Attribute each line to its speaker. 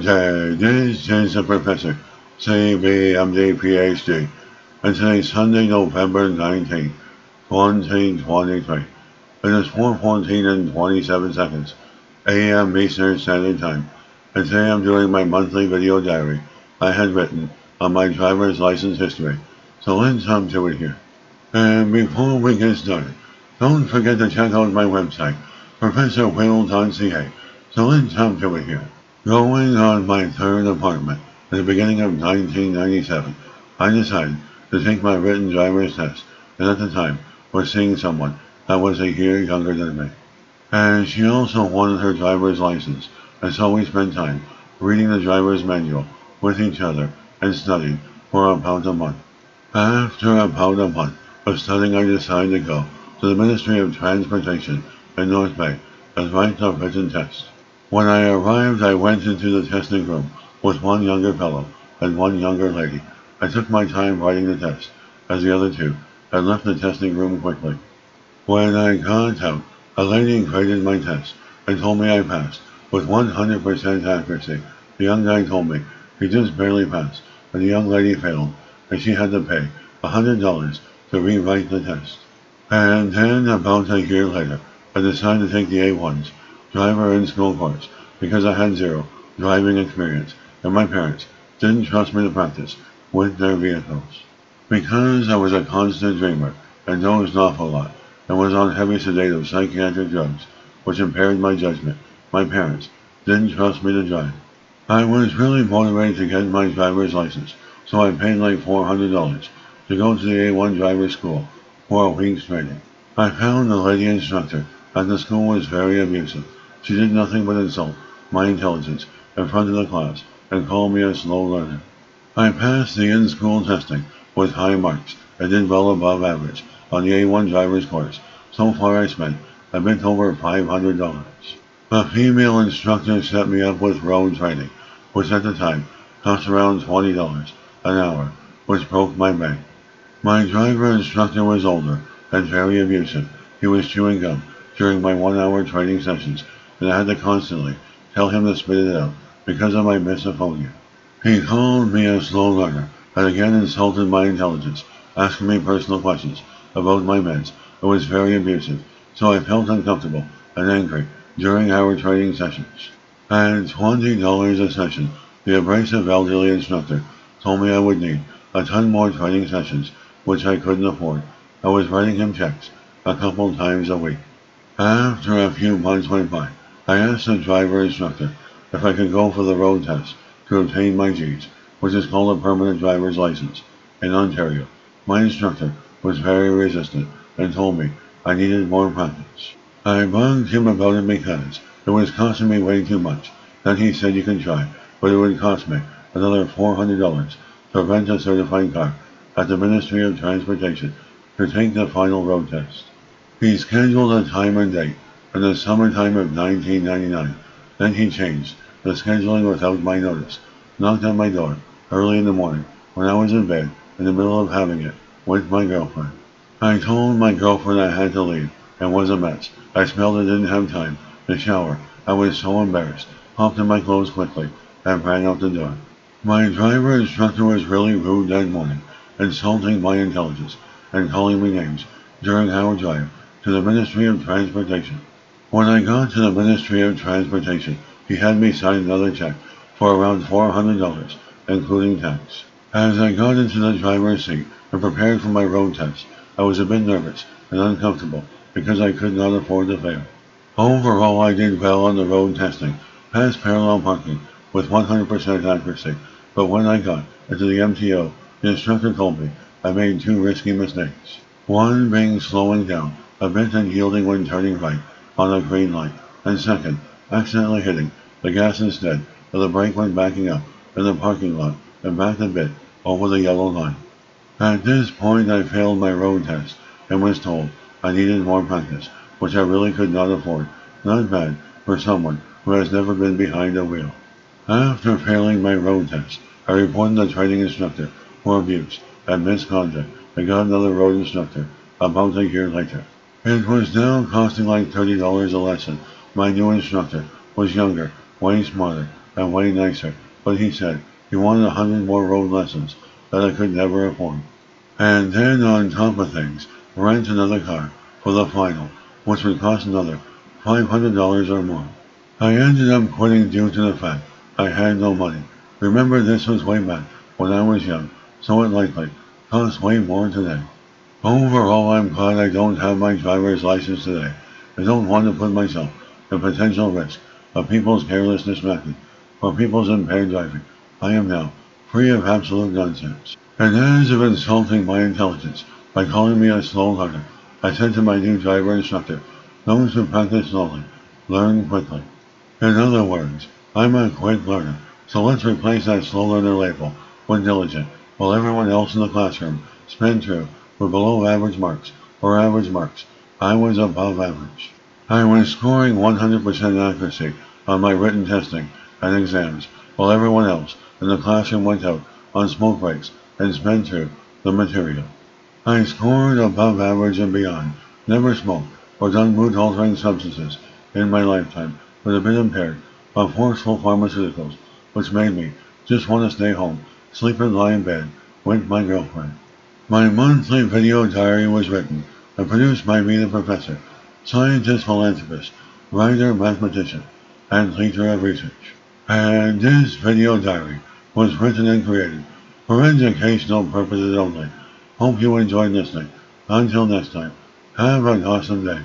Speaker 1: Okay, this is the Professor, CBMD PhD, and today's Sunday, November 19th, 2023. It is 4:14 and 27 seconds, a.m. Eastern Standard Time, and today I'm doing my monthly video diary I had written on my driver's license history, so let's jump to it here. And before we get started, don't forget to check out my website, ProfessorWill.ca, so let's jump to it here. Going on my third apartment at the beginning of 1997, I decided to take my written driver's test, and at the time was seeing someone that was a year younger than me. And she also wanted her driver's license, and so we spent time reading the driver's manual with each other and studying for about a month. After about a month of studying, I decided to go to the Ministry of Transportation in North Bay and write the written test. When I arrived, I went into the testing room with one younger fellow and one younger lady. I took my time writing the test, as the other two had left the testing room quickly. When I got out, a lady graded my test and told me I passed with 100% accuracy. The young guy told me he just barely passed, and the young lady failed, and she had to pay $100 to rewrite the test. And then, about a year later, I decided to take the A1's driver in school course because I had zero driving experience, and my parents didn't trust me to practice with their vehicles. Because I was a constant dreamer and dozed off a lot, and was on heavy sedative psychiatric drugs, which impaired my judgment, my parents didn't trust me to drive. I was really motivated to get my driver's license, so I paid like $400 to go to the A1 driver's school for a week's training. I found the lady instructor at the school was very abusive. She did nothing but insult my intelligence in front of the class and call me a slow learner. I passed the in-school testing with high marks and did well above average on the A1 driver's course. So far I spent a bit over $500. A female instructor set me up with road training, which at the time cost around $20 an hour, which broke my bank. My driver instructor was older and very abusive. He was chewing gum during my 1 hour training sessions, and I had to constantly tell him to spit it out because of my misophonia. He called me a slow learner and again insulted my intelligence, asking me personal questions about my meds. It was very abusive, so I felt uncomfortable and angry during our training sessions. At $20 a session, the abrasive elderly instructor told me I would need a ton more training sessions, which I couldn't afford. I was writing him checks a couple times a week. After a few months went by, I asked the driver instructor if I could go for the road test to obtain my G's, which is called a permanent driver's license, in Ontario. My instructor was very resistant and told me I needed more practice. I bugged him about it because it was costing me way too much. Then he said you can try, but it would cost me another $400 to rent a certified car at the Ministry of Transportation to take the final road test. He scheduled a time and date in the summertime of 1999. Then he changed the scheduling without my notice, knocked on my door early in the morning when I was in bed in the middle of having it with my girlfriend. I told my girlfriend I had to leave and was a mess. I smelled and didn't have time to shower. I was so embarrassed, hopped in my clothes quickly, and ran out the door. My driver instructor was really rude that morning, insulting my intelligence and calling me names during our drive to the Ministry of Transportation. When I got to the Ministry of Transportation, he had me sign another check for around $400, including tax. As I got into the driver's seat and prepared for my road test, I was a bit nervous and uncomfortable because I could not afford to fail. Overall, I did well on the road testing, passed parallel parking with 100% accuracy, but when I got into the MTO, the instructor told me I made two risky mistakes. One being slowing down a bit and yielding when turning right on a green light, and second, accidentally hitting the gas instead of the brake when backing up in the parking lot and backed a bit over the yellow line. At this point, I failed my road test and was told I needed more practice, which I really could not afford. Not bad for someone who has never been behind a wheel. After failing my road test, I reported the training instructor for abuse and misconduct and got another road instructor about a year later. It was now costing like $30 a lesson. My new instructor was younger, way smarter, and way nicer, but he said he wanted 100 more road lessons that I could never afford. And then on top of things, rent another car for the final, which would cost another $500 or more. I ended up quitting due to the fact I had no money. Remember, this was way back when I was young, so it likely costs way more today. Overall, I'm glad I don't have my driver's license today. I don't want to put myself in potential risk of people's carelessness method or people's impaired driving. I am now free of absolute nonsense. And as of insulting my intelligence by calling me a slow learner, I said to my new driver instructor, those who practice slowly learn quickly. In other words, I'm a quick learner, so let's replace that slow learner label with diligent, while everyone else in the classroom sped through with below average marks or average marks. I was above average. I was scoring 100% accuracy on my written testing and exams, while everyone else in the classroom went out on smoke breaks and sped through the material. I scored above average and beyond, never smoked or done mood-altering substances in my lifetime, but have been impaired by forceful pharmaceuticals, which made me just want to stay home, sleep and lie in bed with my girlfriend. My monthly video diary was written and produced by me, the professor, scientist, philanthropist, writer, mathematician, and leader of research. And this video diary was written and created for educational purposes only. Hope you enjoyed listening. Until next time, have an awesome day.